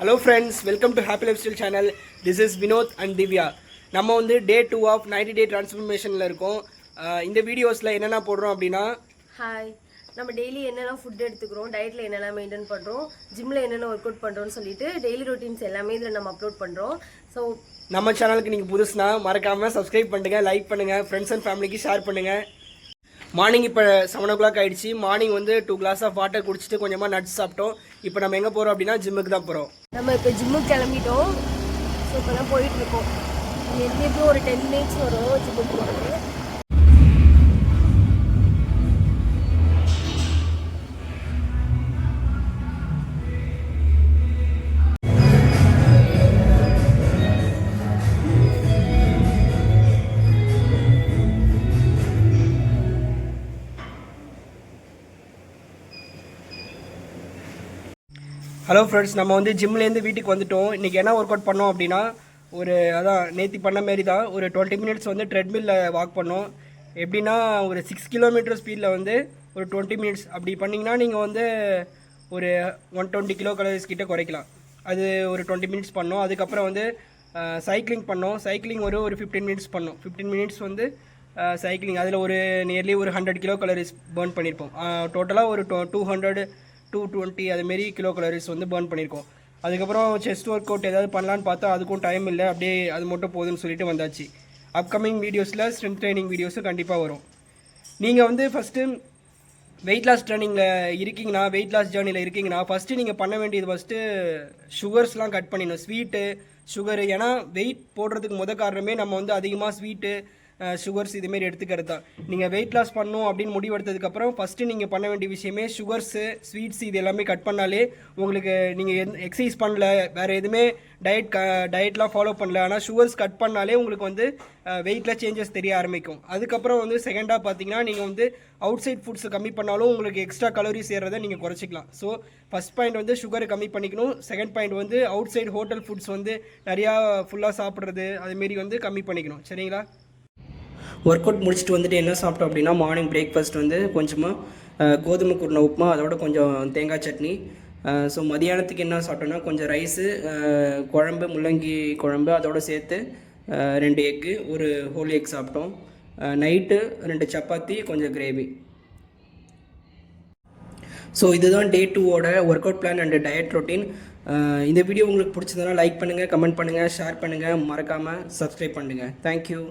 Hello friends, welcome to Happy Lifestyle channel. This is Vinod and Divya. நம்ம வந்து டே 2 of 90 டே டிரான்ஸ்ஃபர்மேஷனில் இருக்கோம். இந்த வீடியோஸில் என்னென்ன போடுறோம் அப்படின்னா, ஹாய், நம்ம டெய்லி என்னென்ன ஃபுட் எடுத்துக்கிறோம், டயட்டில் என்னென்ன மெயின்டைன் பண்ணுறோம், ஜிம்மில் என்னென்ன ஒர்க் அவுட் பண்ணுறோம்னு சொல்லிட்டு டெய்லி ரொட்டீன்ஸ் எல்லாமே இதில் நம்ம அப்லோட் பண்ணுறோம். ஸோ நம்ம சேனலுக்கு நீங்கள் புதுசுனா மறக்காமல் சப்ஸ்கிரைப் பண்ணுங்கள், லைக் பண்ணுங்கள், ஃப்ரெண்ட்ஸ் அண்ட் ஃபேமிலிக்கு ஷேர் பண்ணுங்கள். மார்னிங் இப்போ 7 o'clock ஆகிடுச்சு. மார்னிங் வந்து 2 glass ஆஃப் வாட்டர் குடிச்சிட்டு கொஞ்சமாக நட்ஸ் சாப்பிட்டோம். இப்போ நம்ம எங்கே போகிறோம் அப்படின்னா ஜிம்முக்கு தான் போகிறோம். நம்ம இப்போ ஜிம்முக்கு கிளம்பிட்டோம். ஸோ இப்போ தான் போயிட்டுருக்கோம். எப்படியும் ஒரு 10 minutes வரும் ஜிம்முக்கு போகிறது. ஹலோ ஃப்ரெண்ட்ஸ், நம்ம வந்து ஜிம்லேருந்து வீட்டுக்கு வந்துட்டோம். இன்றைக்கி என்ன ஒர்க் அவுட் பண்ணோம் அப்படின்னா, அதான் நேற்று பண்ண மாரி தான் ஒரு 20 minutes வந்து ட்ரெட்மில்லில் வாக் பண்ணோம். எப்படின்னா ஒரு 6 kilometer ஸ்பீடில் வந்து ஒரு 20 minutes அப்படி பண்ணிங்கன்னா நீங்கள் வந்து ஒரு 120 kcal கிட்ட குறைக்கலாம். அது ஒரு 20 minutes பண்ணோம். அதுக்கப்புறம் வந்து சைக்கிளிங் பண்ணோம். சைக்கிளிங் ஒரு 15 minutes பண்ணோம். 15 minutes வந்து சைக்கிளிங், அதில் ஒரு நியர்லி ஒரு 100 kcal பர்ன் பண்ணியிருப்போம். டோட்டலாக ஒரு 220 அதுமாரி kcal வந்து பர்ன் பண்ணியிருக்கோம். அதுக்கப்புறம் செஸ்ட் ஒர்க் அவுட் ஏதாவது பண்ணலான்னு பார்த்தா அதுக்கும் டைம் இல்லை, அப்படியே அது மட்டும் போதுன்னு சொல்லிட்டு வந்தாச்சு. அப்கமிங் வீடியோஸில் ஸ்ட்ரென்த் ட்ரைனிங் வீடியோஸும் கண்டிப்பாக வரும். நீங்கள் வந்து ஃபஸ்ட்டு வெயிட் லாஸ் ட்ரைனிங்கில் இருக்கீங்கன்னா, வெயிட் லாஸ் ஜேர்னியில் இருக்கீங்கன்னா, ஃபஸ்ட்டு நீங்கள் பண்ண வேண்டியது சுகர்ஸ்லாம் கட் பண்ணிடணும். Sweet, sugar. ஏன்னா வெயிட் போடுறதுக்கு காரணமே நம்ம வந்து அதிகமாக ஸ்வீட்டு, சுகர்ஸ் இதுமாரி எடுத்துக்கிறது தான். நீங்கள் வெயிட் லாஸ் பண்ணணும் அப்படின்னு முடிவெடுத்ததுக்கப்புறம் ஃபஸ்ட்டு நீங்கள் பண்ண வேண்டிய விஷயமே சுகர்ஸு, ஸ்வீட்ஸ் இது எல்லாமே கட் பண்ணாலே உங்களுக்கு, நீங்கள் எக்ஸசைஸ் பண்ணல, வேறு எதுவுமே டயட்லாம் ஃபாலோ பண்ணல, ஆனால் சுகர்ஸ் கட் பண்ணாலே உங்களுக்கு வந்து வெயிட்டில் சேஞ்சஸ் தெரிய ஆரம்பிக்கும். அதுக்கப்புறம் வந்து செகண்டாக பார்த்தீங்கன்னா, நீங்கள் வந்து அவுட் சைட் ஃபுட்ஸை கம்மி பண்ணாலும் உங்களுக்கு எக்ஸ்ட்ரா கலோரிஸ் ஏறதை நீங்கள் குறைச்சிக்கலாம். ஸோ ஃபஸ்ட் பாயிண்ட் வந்து சுகரை கம்மி பண்ணிக்கணும். செகண்ட் பாயிண்ட் வந்து அவுட் சைட் ஹோட்டல் ஃபுட்ஸ் வந்து நிறையா ஃபுல்லாக சாப்பிட்றது அதுமாரி வந்து கம்மி பண்ணிக்கணும். சரிங்களா? ஒர்க் அவுட் முடிச்சுட்டு வந்துட்டு என்ன சாப்பிட்டோம் அப்படின்னா, மார்னிங் பிரேக்ஃபாஸ்ட் வந்து கொஞ்சமாக கோதுமை குருணை உப்புமா, அதோட கொஞ்சம் தேங்காய் சட்னி. ஸோ மதியானத்துக்கு என்ன சாப்பிட்டோன்னா கொஞ்சம் ரைஸு, குழம்பு, முள்ளங்கி குழம்பு, அதோடு சேர்த்து 2 எக்கு, ஒரு ஹோல் எக் சாப்பிட்டோம். நைட்டு 2 சப்பாத்தி, கொஞ்சம் கிரேவி. ஸோ இதுதான் டே 2ஓட workout plan and diet routine. இந்த வீடியோ உங்களுக்கு பிடிச்சதுனா லைக் பண்ணுங்கள், கமெண்ட் பண்ணுங்கள், ஷேர் பண்ணுங்கள், மறக்காமல் சப்ஸ்கிரைப் பண்ணுங்கள். தேங்க்யூ.